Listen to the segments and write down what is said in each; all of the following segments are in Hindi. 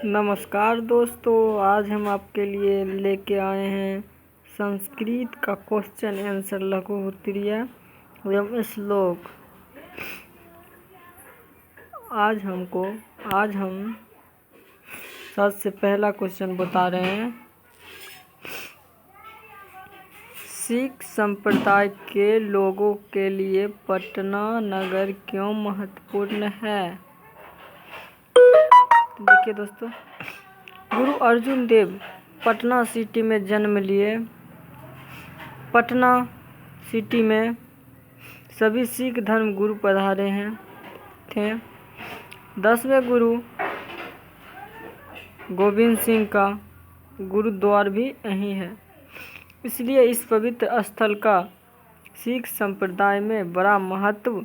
नमस्कार दोस्तों, आज हम आपके लिए लेके आए हैं संस्कृत का क्वेश्चन आंसर लघु उत्तरीय एवं श्लोक। आज हम सबसे पहला क्वेश्चन बता रहे हैं। सिख संप्रदाय के लोगों के लिए पटना नगर क्यों महत्वपूर्ण है? देखिए दोस्तों, गुरु अर्जुन देव पटना सिटी में जन्म लिए। पटना सिटी में सभी सिख धर्म गुरु पधारे थे। 10वें गुरु गोविंद सिंह का गुरुद्वार भी यहीं है, इसलिए इस पवित्र स्थल का सिख संप्रदाय में बड़ा महत्व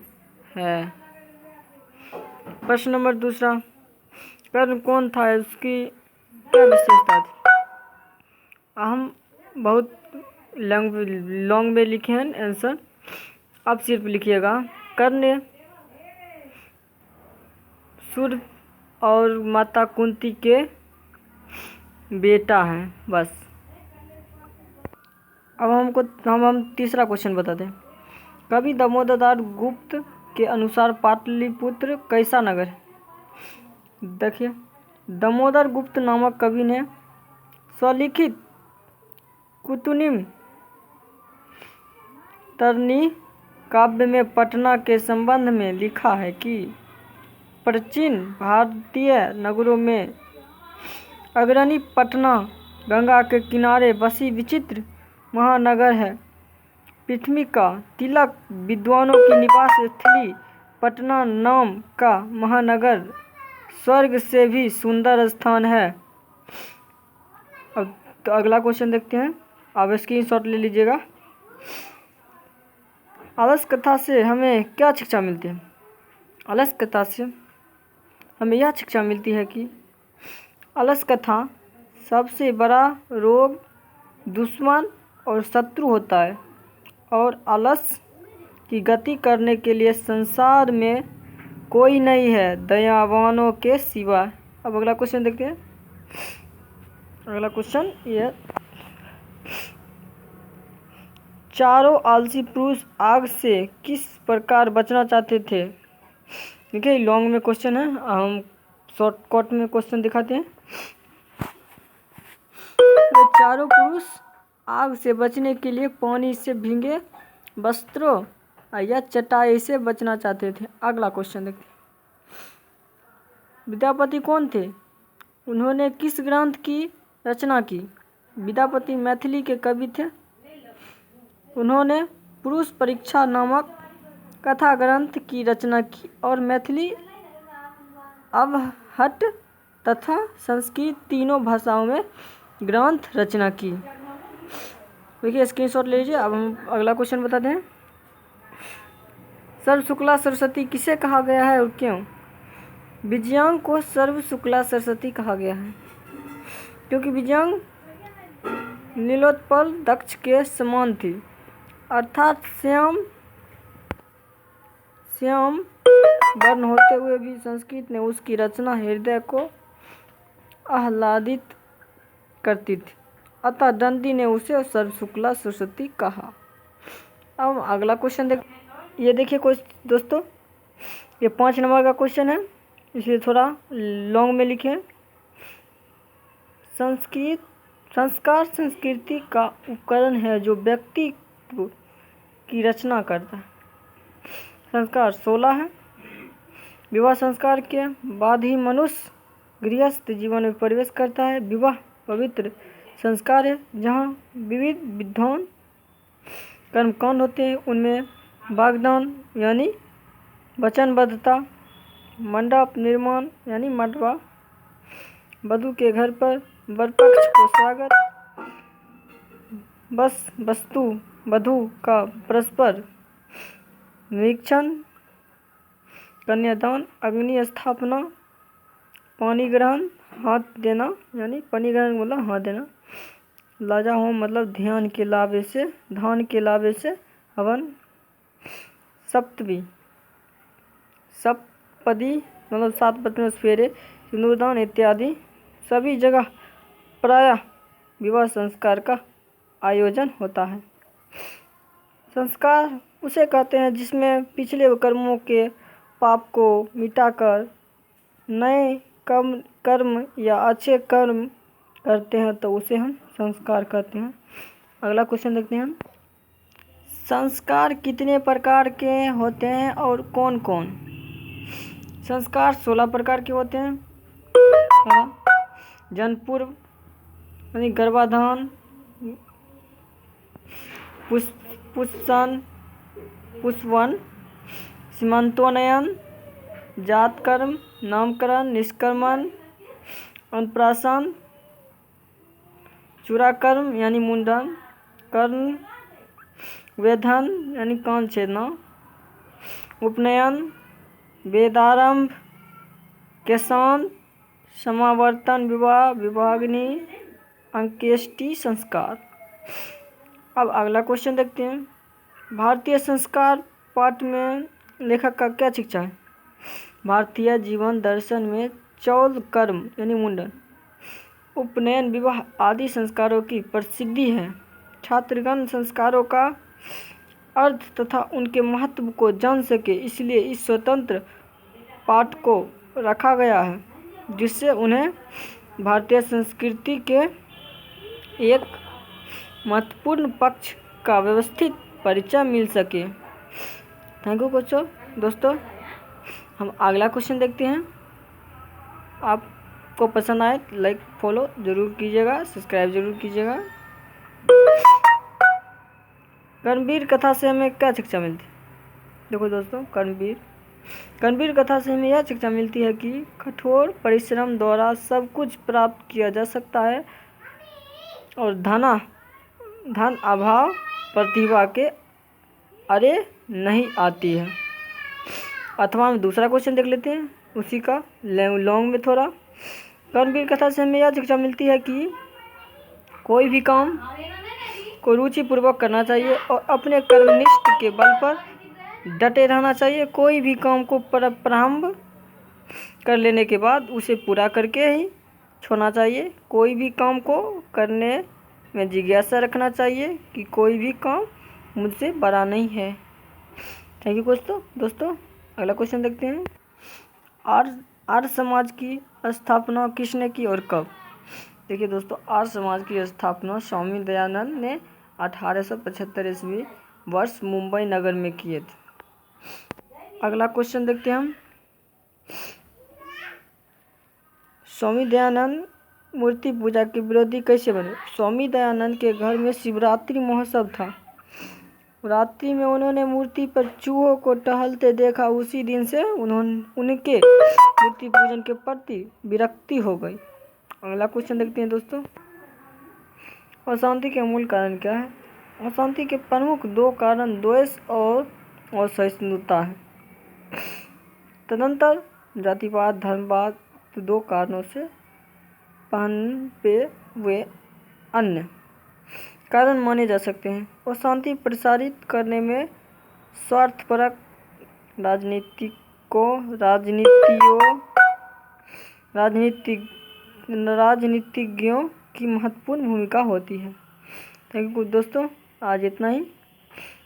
है। प्रश्न नंबर दूसरा, कर्ण कौन था, उसकी क्या विशेषता थी? हम बहुत लॉन्ग में लिखे हैं आंसर, आप सिर्फ लिखिएगा। कर्ण सूर्य और माता कुंती के बेटा हैं, बस। अब हम तीसरा क्वेश्चन बताते हैं। कवि दामोदरदास गुप्त के अनुसार पाटलिपुत्र कैसा नगर है? देखिए, दामोदर गुप्त नामक कवि ने स्वलिखित कुतुनिम तरनी काव्य में पटना के संबंध में लिखा है कि प्राचीन भारतीय नगरों में अग्रणी पटना गंगा के किनारे बसी विचित्र महानगर है। पृथ्वी का तिलक, विद्वानों की निवास स्थली पटना नाम का महानगर स्वर्ग से भी सुंदर स्थान है। अब तो अगला क्वेश्चन देखते हैं, आप स्क्रीनशॉट ले लीजिएगा। आलस कथा से हमें क्या शिक्षा मिलती है? आलस कथा से हमें यह शिक्षा मिलती है कि आलस कथा सबसे बड़ा रोग, दुश्मन और शत्रु होता है, और आलस की गति करने के लिए संसार में कोई नहीं है दयावानों के सिवा। अब अगला क्वेश्चन देखते हैं। अगला क्वेश्चन ये, चारों आलसी पुरुष आग से किस प्रकार बचना चाहते थे? देखिए, लॉन्ग में क्वेश्चन है, हम शॉर्टकट में क्वेश्चन दिखाते हैं। वे चारों पुरुष आग से बचने के लिए पानी से भीगे वस्त्रों या चटाई से बचना चाहते थे। अगला क्वेश्चन देखते हैं। विद्यापति कौन थे? उन्होंने किस ग्रंथ की रचना की? विद्यापति मैथिली के कवि थे। उन्होंने पुरुष परीक्षा नामक कथा ग्रंथ की रचना की और मैथिली, अवहट तथा संस्कृत तीनों भाषाओं में ग्रंथ रचना की। देखिए, स्क्रीनशॉट ले लीजिए। अब हम अगला क्वेश्चन बताते हैं। सर्व शुक्ला सरस्वती किसे कहा गया है और क्यों? विजयांग को सर्व शुक्ला सरस्वती कहा गया है क्योंकि विजयांग नीलोत्पल दक्ष के समान थी, अर्थात श्याम वर्ण होते हुए भी संस्कृत ने उसकी रचना हृदय को आह्लादित करती थी, अतः दंडी ने उसे सर्व शुक्ला सरस्वती कहा। अब अगला क्वेश्चन ये देखिए दोस्तों, ये 5 नंबर का क्वेश्चन है, इसलिए थोड़ा लॉन्ग में लिखे। संस्कार संस्कृति का उपकरण है जो व्यक्तित्व की रचना करता है। संस्कार 16 है। विवाह संस्कार के बाद ही मनुष्य गृहस्थ जीवन में प्रवेश करता है। विवाह पवित्र संस्कार है जहाँ विविध विद्वान कर्मकांड होते हैं। उनमें वाग्दान यानी वचनबद्धता, मंडप निर्माण यानी मंडवा, वधू के घर पर वरपक्ष को स्वागत, वस्तु वधू का परस्पर निरीक्षण, कन्यादान, अग्नि स्थापना, पानी ग्रहण, हाथ देना यानी पानी ग्रहण मतलब हाथ देना, लाजा होम मतलब धान के लावे से हवन, सप्तपदी मतलब 7 पत्नियों से फेरे, सिंदूरदान इत्यादि सभी जगह प्रायः विवाह संस्कार का आयोजन होता है। संस्कार उसे कहते हैं जिसमें पिछले कर्मों के पाप को मिटाकर नए कर्म या अच्छे कर्म करते हैं तो उसे हम संस्कार कहते हैं। अगला क्वेश्चन देखते हैं हम। संस्कार कितने प्रकार के होते हैं और कौन कौन? संस्कार 16 प्रकार के होते हैं। जन्मपूर्व यानी गर्भाधान, पुष्पवन, सीमंतोन्नयन, जातकर्म, नामकरण, निष्क्रमण, अन्नप्राशन, चूड़ाकर्म यानी मुंडन, कर्ण वेधन यानी कान छेदना, उपनयन, वेदारंभ, केशान, समावर्तन, विवाह, विवाहाग्नि, अंत्येष्टि संस्कार। अब अगला क्वेश्चन देखते हैं। भारतीय संस्कार पाठ में लेखक का क्या शिक्षा है? भारतीय जीवन दर्शन में चौल कर्म यानी मुंडन, उपनयन, विवाह आदि संस्कारों की प्रसिद्धि है। छात्रगण संस्कारों का अर्थ तथा उनके महत्व को जान सके इसलिए इस स्वतंत्र पाठ को रखा गया है, जिससे उन्हें भारतीय संस्कृति के एक महत्वपूर्ण पक्ष का व्यवस्थित परिचय मिल सके। थैंक यू दोस्तों। हम अगला क्वेश्चन देखते हैं। आपको पसंद आए तो लाइक फॉलो ज़रूर कीजिएगा, सब्सक्राइब ज़रूर कीजिएगा। कर्मवीर कथा से हमें क्या शिक्षा मिलती है? देखो दोस्तों, कर्मवीर कथा से हमें यह शिक्षा मिलती है कि कठोर परिश्रम द्वारा सब कुछ प्राप्त किया जा सकता है और धन अभाव प्रतिभा के अरे नहीं आती है। अथवा हम दूसरा क्वेश्चन देख लेते हैं, उसी का लॉन्ग में थोड़ा। कर्मवीर कथा से हमें यह शिक्षा मिलती है कि कोई भी काम को रुचि पूर्वक करना चाहिए और अपने कर्मनिष्ठ के बल पर डटे रहना चाहिए। कोई भी काम को प्रारंभ कर लेने के बाद उसे पूरा करके ही छोड़ना चाहिए। कोई भी काम को करने में जिज्ञासा रखना चाहिए कि कोई भी काम मुझसे बड़ा नहीं है। थैंक यू दोस्तों। अगला क्वेश्चन देखते हैं। आर्य समाज की स्थापना किसने की और कब? देखिए दोस्तों, आर्य समाज की स्थापना स्वामी दयानंद ने 1875 ईस्वी वर्ष मुंबई नगर में किए थे। अगला क्वेश्चन देखते हैं हम। स्वामी दयानंद मूर्ति पूजा के विरोधी कैसे बने? स्वामी दयानंद के घर में शिवरात्रि महोत्सव था। रात्रि में उन्होंने मूर्ति पर चूहों को टहलते देखा। उसी दिन से उनके मूर्ति पूजन के प्रति विरक्ति हो गई। अगला क्वेश्चन देखते हैं दोस्तों। अशांति के मूल कारण क्या है? अशांति के प्रमुख 2 कारण द्वेष और असहिष्णुता है। तदनंतर जातिवाद, धर्मवाद 2 कारणों से पनपे हुए अन्य कारण माने जा सकते हैं। अशांति प्रसारित करने में स्वार्थपरक राजनीतिज्ञों की महत्वपूर्ण भूमिका होती है। थैंक यू दोस्तों, आज इतना ही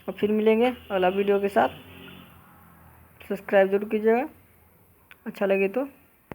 और फिर मिलेंगे अगला वीडियो के साथ। सब्सक्राइब जरूर कीजिएगा, अच्छा लगे तो।